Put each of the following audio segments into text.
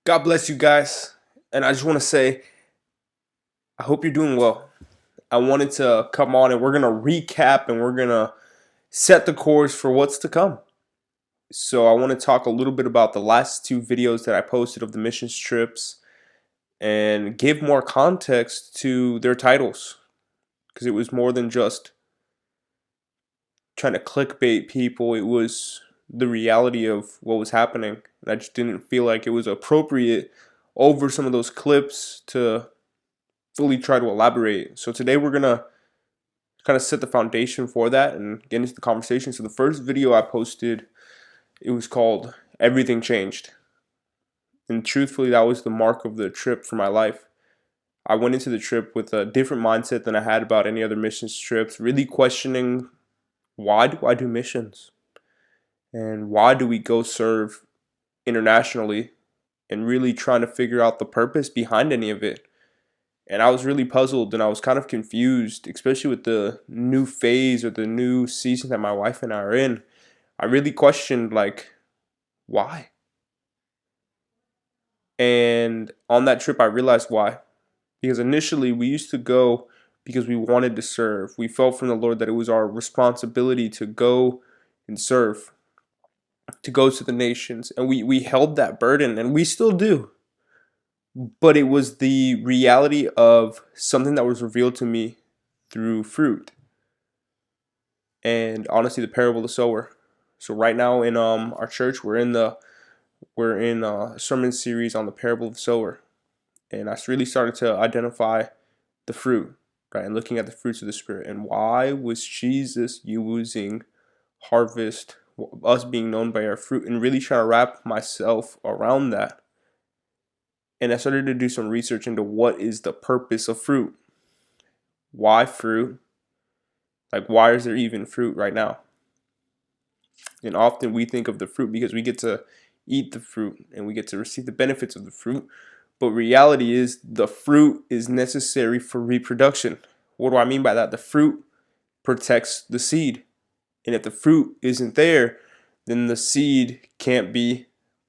God bless you guys. And I just want to say, I hope you're doing well. I wanted to come on and we're going to recap and we're going to set the course for what's to come. So, I want to talk a little bit about the last two videos that I posted of the missions trips and give more context to their titles because it was more than just trying to clickbait people, it was the reality of what was happening. And I just didn't feel like it was appropriate over some of those clips to fully try to elaborate. So today we're gonna kind of set the foundation for that and get into the conversation. So the first video I posted, it was called Everything Changed. And truthfully, that was the mark of the trip for my life. I went into the trip with a different mindset than I had about any other missions trips, really questioning, why do I do missions? And why do we go serve internationally? And really trying to figure out the purpose behind any of it. And I was really puzzled and I was kind of confused, especially with the new phase or the new season that my wife and I are in. I really questioned, like, why? And on that trip, I realized why. Because initially, we used to go because we wanted to serve. We felt from the Lord that it was our responsibility to go and serve, to go to the nations. And we held that burden, and we still do. But it was the reality of something that was revealed to me through fruit. And honestly, the parable of the sower. So right now in our church, we're in a sermon series on the parable of the sower, and I really started to identify the fruit, right, and looking at the fruits of the spirit, and why was Jesus using harvest, us being known by our fruit, and really trying to wrap myself around that. And I started to do some research into what is the purpose of fruit. Why fruit? Like, why is there even fruit right now? And often we think of the fruit because we get to eat the fruit and we get to receive the benefits of the fruit. But reality is the fruit is necessary for reproduction. What do I mean by that? The fruit protects the seed. And if the fruit isn't there, then the seed can't be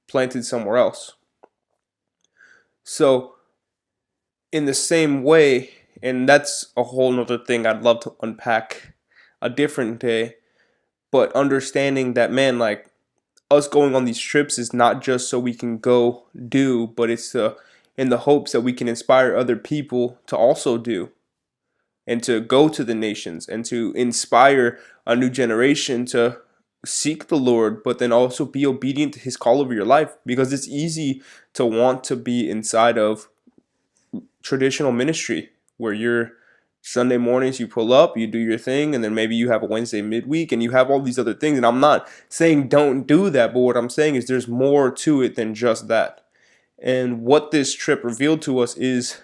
planted somewhere else. So, in the same way, and that's a whole nother thing I'd love to unpack a different day, but understanding that, man, like, us going on these trips is not just so we can go do, but it's in the hopes that we can inspire other people to also do and to go to the nations and to inspire a new generation to seek the Lord, but then also be obedient to his call over your life, because it's easy to want to be inside of traditional ministry where you're Sunday mornings, you pull up, you do your thing, and then maybe you have a Wednesday midweek and you have all these other things. And I'm not saying don't do that, but what I'm saying is there's more to it than just that. And what this trip revealed to us is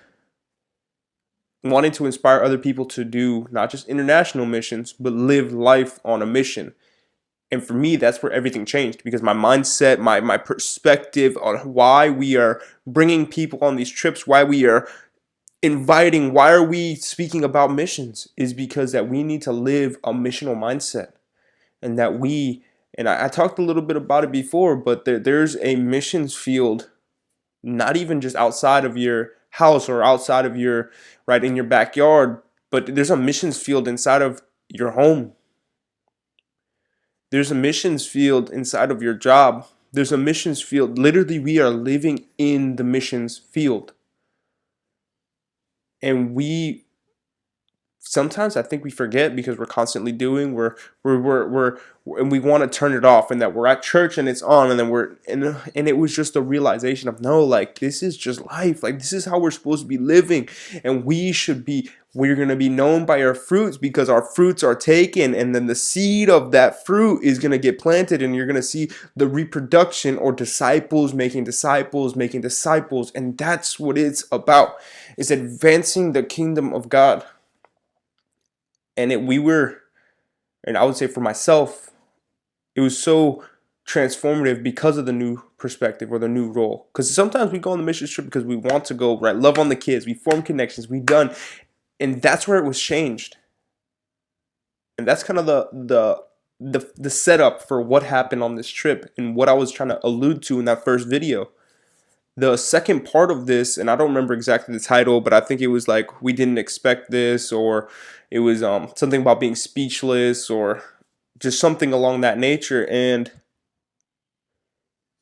wanting to inspire other people to do not just international missions, but live life on a mission. And for me, that's where everything changed, because my mindset, my perspective on why we are bringing people on these trips, why we are inviting, why are we speaking about missions, is because that we need to live a missional mindset. And that I talked a little bit about it before, but there's a missions field, not even just outside of your house or outside of your, right, in your backyard, but there's a missions field inside of your home. There's a missions field inside of your job. There's a missions field. Literally, we are living in the missions field. And we sometimes, I think we forget, because we're constantly doing, and we want to turn it off, and that we're at church and it's on, and then and it was just a realization of, no, like, this is just life. Like, this is how we're supposed to be living, and we're going to be known by our fruits, because our fruits are taken, and then the seed of that fruit is going to get planted, and you're going to see the reproduction, or disciples making disciples making disciples. And that's what it's about, is advancing the kingdom of God. And I would say for myself, it was so transformative because of the new perspective or the new role. Because sometimes we go on the mission trip because we want to go, right, love on the kids, we form connections, we done, and that's where it was changed. And that's kind of the setup for what happened on this trip and what I was trying to allude to in that first video. The second part of this, and I don't remember exactly the title, but I think it was like we didn't expect this, or it was something about being speechless, or just something along that nature. And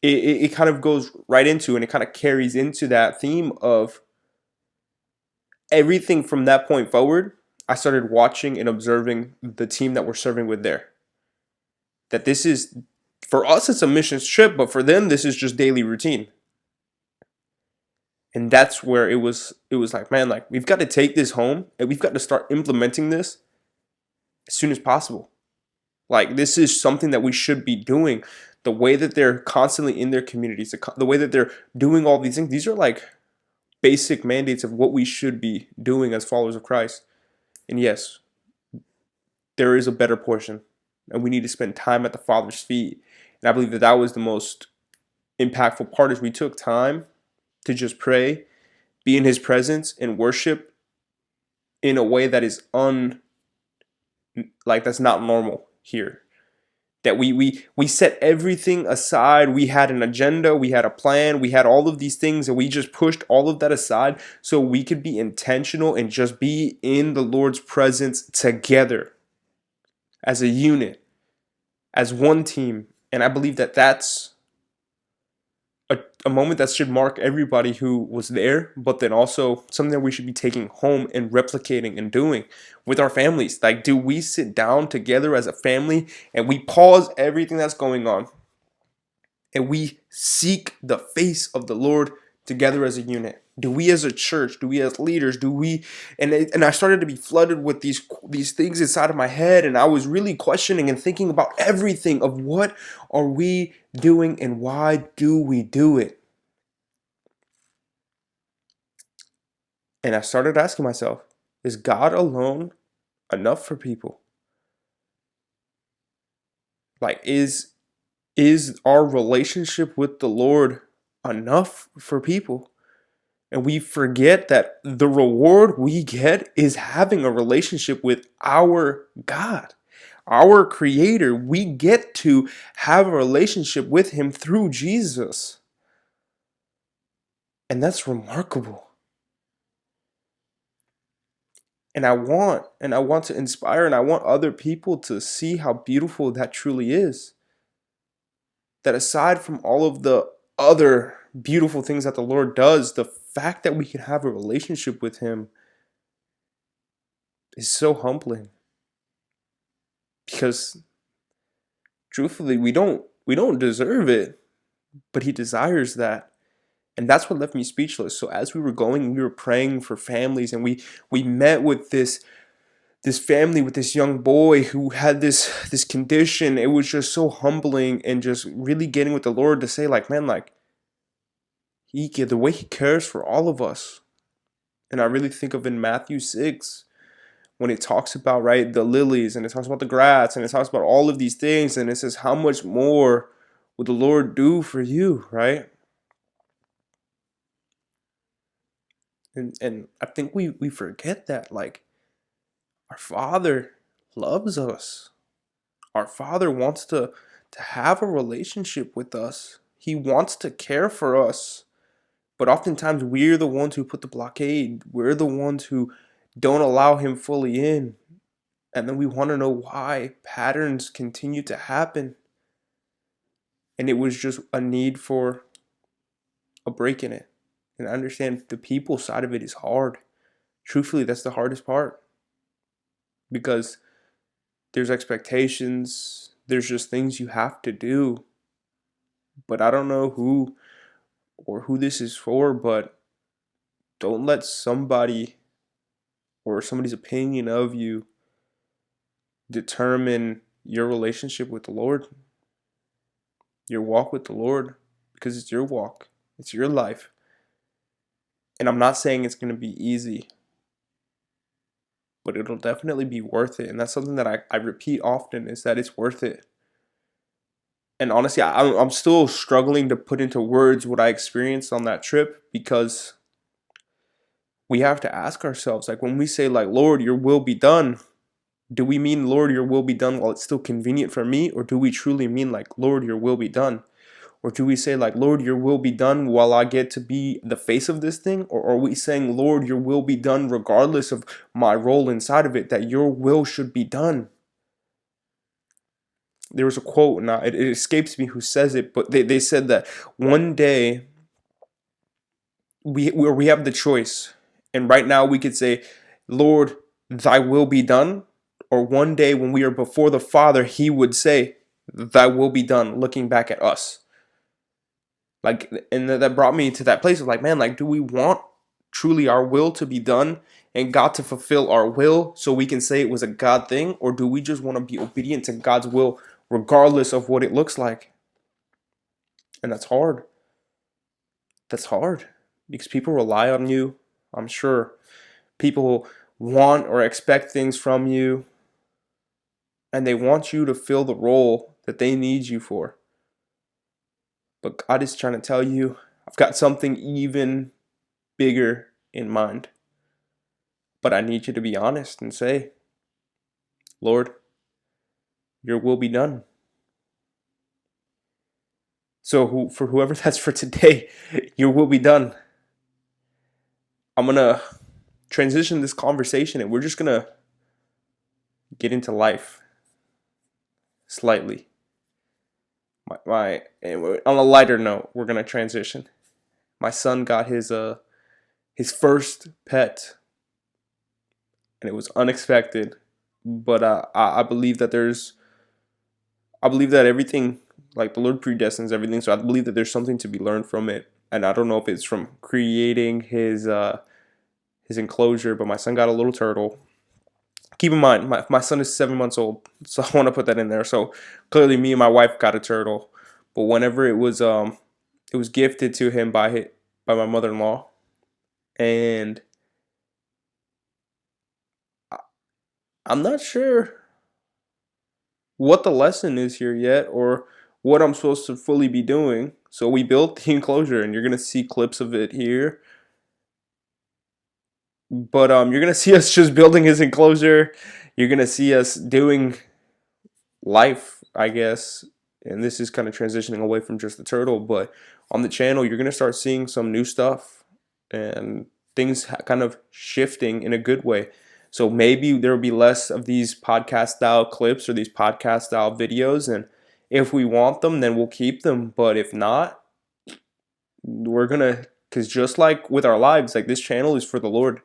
it kind of goes right into, and it kind of carries into that theme of everything from that point forward. I started watching and observing the team that we're serving with there. That this is, for us, it's a missions trip, but for them, this is just daily routine. And that's where it was like, man, like we've got to take this home and we've got to start implementing this as soon as possible. Like this is something that we should be doing. The way that they're constantly in their communities, the way that they're doing all these things, these are like basic mandates of what we should be doing as followers of Christ. And yes, there is a better portion, and we need to spend time at the Father's feet. And I believe that that was the most impactful part, is we took time to just pray, be in His presence, and worship in a way that is that's not normal here. That we set everything aside. We had an agenda, we had a plan, we had all of these things, and we just pushed all of that aside so we could be intentional and just be in the Lord's presence together as a unit, as one team. And I believe that that's a moment that should mark everybody who was there, but then also something that we should be taking home and replicating and doing with our families. Like, do we sit down together as a family and we pause everything that's going on and we seek the face of the Lord together as a unit? Do we as a church, do we as leaders, do we, and I started to be flooded with these things inside of my head, and I was really questioning and thinking about everything of what are we doing and why do we do it? And I started asking myself, is God alone enough for people? Like, is our relationship with the Lord enough for people? And we forget that the reward we get is having a relationship with our God, our Creator. We get to have a relationship with Him through Jesus. And that's remarkable. And I want to inspire, and I want other people to see how beautiful that truly is. That aside from all of the other beautiful things that the Lord does, the fact that we can have a relationship with Him is so humbling. Because truthfully, we don't deserve it, but He desires that. And that's what left me speechless. So as we were going, we were praying for families, and we met with this family with this young boy who had this condition. It was just so humbling, and just really getting with the Lord to say, like, man, like the way He cares for all of us. And I really think of in Matthew 6 when it talks about, right, the lilies, and it talks about the grass, and it talks about all of these things, and it says, how much more would the Lord do for you, right? And I think we forget that, like, our Father loves us. Our Father wants to have a relationship with us. He wants to care for us. But oftentimes we're the ones who put the blockade. We're the ones who don't allow Him fully in. And then we want to know why patterns continue to happen. And it was just a need for a break in it. And I understand the people side of it is hard. Truthfully, that's the hardest part. Because there's expectations, there's just things you have to do. But I don't know who this is for, but don't let somebody or somebody's opinion of you determine your relationship with the Lord, your walk with the Lord, because it's your walk, it's your life. And I'm not saying it's going to be easy, but it'll definitely be worth it. And that's something that I repeat often, is that it's worth it. And honestly, I'm still struggling to put into words what I experienced on that trip, because we have to ask ourselves, like, when we say, like, Lord, your will be done, do we mean, Lord, your will be done while it's still convenient for me? Or do we truly mean, like, Lord, your will be done? Or do we say, like, Lord, your will be done while I get to be the face of this thing? Or are we saying, Lord, your will be done regardless of my role inside of it, that your will should be done? There was a quote, and it escapes me who says it, but they said that one day we have the choice. And right now we could say, Lord, thy will be done. Or one day when we are before the Father, he would say, thy will be done, looking back at us. Like, and that brought me to that place of like, man, like, do we want truly our will to be done and God to fulfill our will so we can say it was a God thing? Or do we just want to be obedient to God's will regardless of what it looks like? And that's hard. That's hard because people rely on you, I'm sure. People want or expect things from you, and they want you to fill the role that they need you for. But God is trying to tell you, I've got something even bigger in mind. But I need you to be honest and say, Lord, your will be done. So for whoever that's for today, your will be done. I'm going to transition this conversation and we're just going to get into life slightly. On a lighter note, we're going to transition. My son got his first pet, and it was unexpected. But I believe that everything, like the Lord predestines everything. So I believe that there's something to be learned from it. And I don't know if it's from creating his enclosure, but my son got a little turtle. Keep in mind, my son is 7 months old, so I want to put that in there. So clearly, me and my wife got a turtle, but whenever it was gifted to him by my mother-in-law, and I'm not sure what the lesson is here yet, or what I'm supposed to fully be doing. So we built the enclosure, and you're gonna see clips of it here. But you're gonna see us just building his enclosure. You're gonna see us doing life, I guess. And this is kind of transitioning away from just the turtle, but on the channel, you're gonna start seeing some new stuff and things kind of shifting in a good way. So maybe there will be less of these podcast style clips or these podcast style videos, and if we want them, then we'll keep them. But if not, we're gonna, because just like with our lives, like this channel is for the Lord.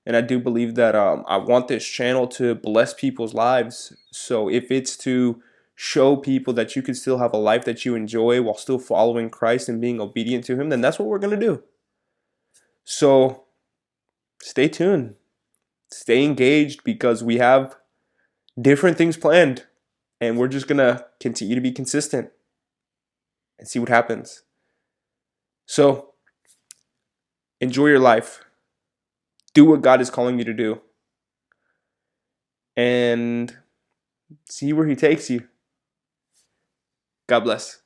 And I do believe that I want this channel to bless people's lives. So if it's to show people that you can still have a life that you enjoy while still following Christ and being obedient to him, then that's what we're going to do. So stay tuned. Stay engaged because we have different things planned. And we're just going to continue to be consistent and see what happens. So enjoy your life. Do what God is calling you to do. And see where he takes you. God bless.